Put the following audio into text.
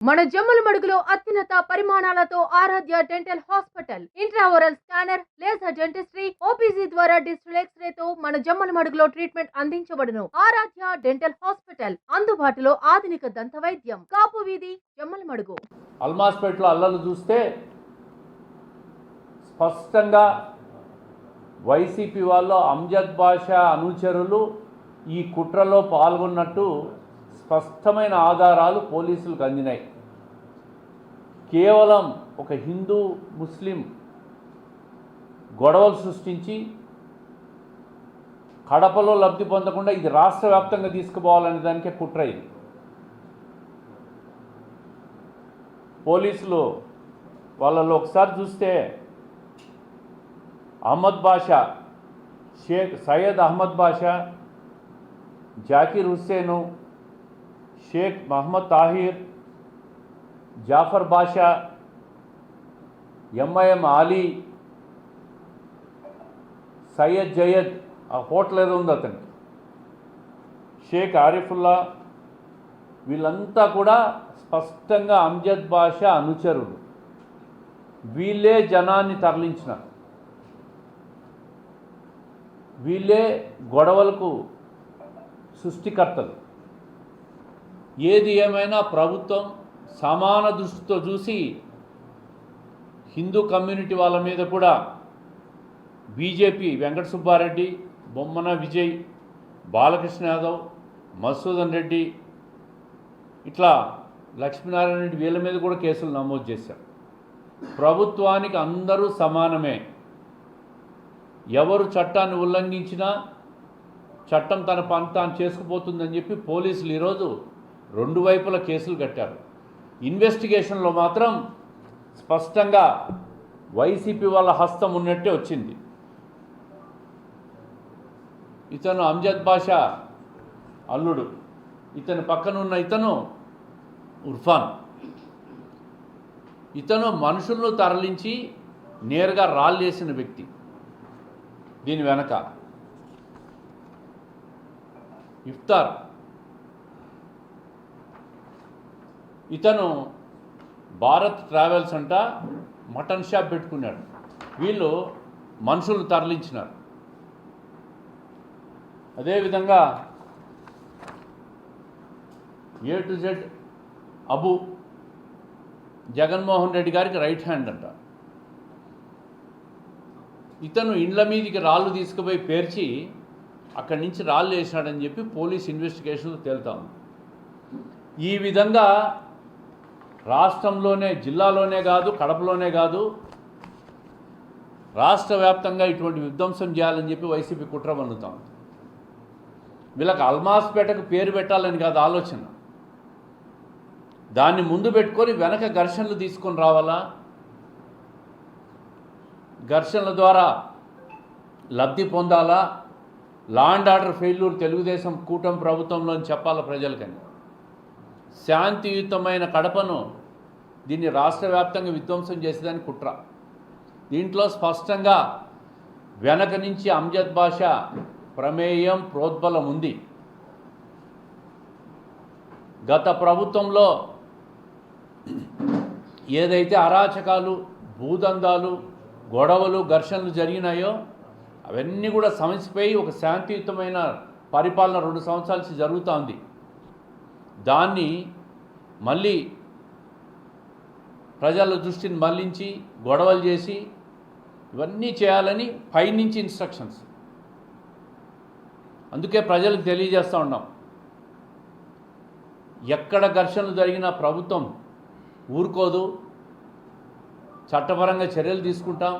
మన జమ్మలమడుగులో అత్యున్నత పరిమాణాలతో Aradhya dental hospital, intraoral scanner, laser dentistry, OPG ద్వారా డిజిటల్ ఎక్స్రేతో మన జమ్మలమడుగులో ట్రీట్మెంట్ అందించబడును. ఆరాధ్య డెంటల్ హాస్పిటల్, అందుబాటులో ఆధునిక దంత వైద్యం, కాపు వీధి, జమ్మలమడుగు. అల్మాస్పేటలో అల్లర్లు చూస్తే స్పష్టంగా వైసీపీ వాళ్ళు అంజద్ బాషా అనుచరులు ఈ కుట్రలో పాల్గొన్నట్టు స్పష్టమైన ఆధారాలు పోలీసులకు అందినాయి. కేవలం ఒక హిందూ ముస్లిం గొడవలు సృష్టించి కడపలో లబ్ధి పొందకుండా ఇది రాష్ట్ర వ్యాప్తంగా తీసుకుపోవాలనే దానికే కుట్ర ఇది. పోలీసులు వాళ్ళలో ఒకసారి చూస్తే అహ్మద్ బాషా, షేక్ సయ్యద్ అహ్మద్ బాషా, జాకిర్ హుస్సేను, షేక్ మహమ్మద్ తాహిర్, జాఫర్ బాషా, ఎంఐఎం ఆలీ, సయ్యద్ జయద్, ఆ హోటల్ ఏదో ఉంది అతనికి, షేక్ ఆరిఫుల్లా, వీళ్ళంతా కూడా స్పష్టంగా అంజద్ బాషా అనుచరులు. వీళ్ళే జనాన్ని తరలించినారు, వీళ్ళే గొడవలకు సృష్టికర్తలు. ఏది ఏమైనా ప్రభుత్వం సమాన దృష్టితో చూసి హిందూ కమ్యూనిటీ వాళ్ళ మీద కూడా బీజేపీ వెంకట సుబ్బారెడ్డి, బొమ్మన విజయ్, బాలకృష్ణ యాదవ్, మధుసూదన్ రెడ్డి, ఇట్లా లక్ష్మీనారాయణ రెడ్డి, వీళ్ళ మీద కూడా కేసులు నమోదు చేశారు. ప్రభుత్వానికి అందరూ సమానమే. ఎవరు చట్టాన్ని ఉల్లంఘించినా చట్టం తన పని తాను చేసుకుపోతుందని చెప్పి పోలీసులు ఈరోజు రెండు వైపుల కేసులు కట్టారు. ఇన్వెస్టిగేషన్లో మాత్రం స్పష్టంగా వైసీపీ వాళ్ళ హస్తం ఉన్నట్టే వచ్చింది. ఇతను అంజద్ బాషా అల్లుడు, ఇతని పక్కనున్న ఇతను ఉర్ఫాన్. ఇతను మనుషులను తరలించి నేరుగా రాళ్ళేసిన వ్యక్తి. దీని వెనక ఇఫ్తార్, ఇతను భారత్ ట్రావెల్స్ అంట మటన్ షాప్ పెట్టుకున్నాడు. వీళ్ళు మనుషులు తరలించినారు. అదేవిధంగా A to Z Abu Jaganmohan Reddy గారికి రైట్ హ్యాండ్ అంట. ఇతను ఇండ్ల మీదికి రాళ్ళు తీసుకుపోయి పేర్చి అక్కడి నుంచి రాళ్ళు వేసినాడని చెప్పి పోలీస్ ఇన్వెస్టిగేషన్లో తేలుతా ఉంది. ఈ విధంగా రాష్ట్రంలోనే, జిల్లాలోనే కాదు, కడపలోనే కాదు, రాష్ట్ర వ్యాప్తంగా ఇటువంటి విధ్వంసం చేయాలని చెప్పి వైసీపీ కుట్ర పన్నుతాం. వీళ్ళకి అల్మాస్పేటకు పేరు పెట్టాలని కాదు ఆలోచన. దాన్ని ముందు పెట్టుకొని వెనక ఘర్షణలు తీసుకొని రావాలా, ఘర్షణల ద్వారా లబ్ధి పొందాలా, law and order failure Telugu Desam కూటమి ప్రభుత్వంలో చెప్పాలా ప్రజలకని. శాంతియుతమైన కడపను దీన్ని రాష్ట్ర వ్యాప్తంగా విధ్వంసం చేసేదానికి కుట్ర. దీంట్లో స్పష్టంగా వెనక నుంచి అంజద్ బాషా ప్రమేయం, ప్రోద్బలం ఉంది. గత ప్రభుత్వంలో ఏదైతే అరాచకాలు, భూదందాలు, గొడవలు, ఘర్షణలు జరిగినాయో అవన్నీ కూడా సమసిపోయి ఒక శాంతియుతమైన పరిపాలన 2 సంవత్సరాల నుంచి జరుగుతూ ఉంది. దాన్ని మళ్ళీ ప్రజల దృష్టిని మళ్లించి గొడవలు చేసి ఇవన్నీ చేయాలని పైనుంచి ఇన్స్ట్రక్షన్స్. అందుకే ప్రజలకు తెలియజేస్తూ ఉన్నాం, ఎక్కడ ఘర్షణలు జరిగినా ప్రభుత్వం ఊరుకోదు, చట్టపరంగా చర్యలు తీసుకుంటాం.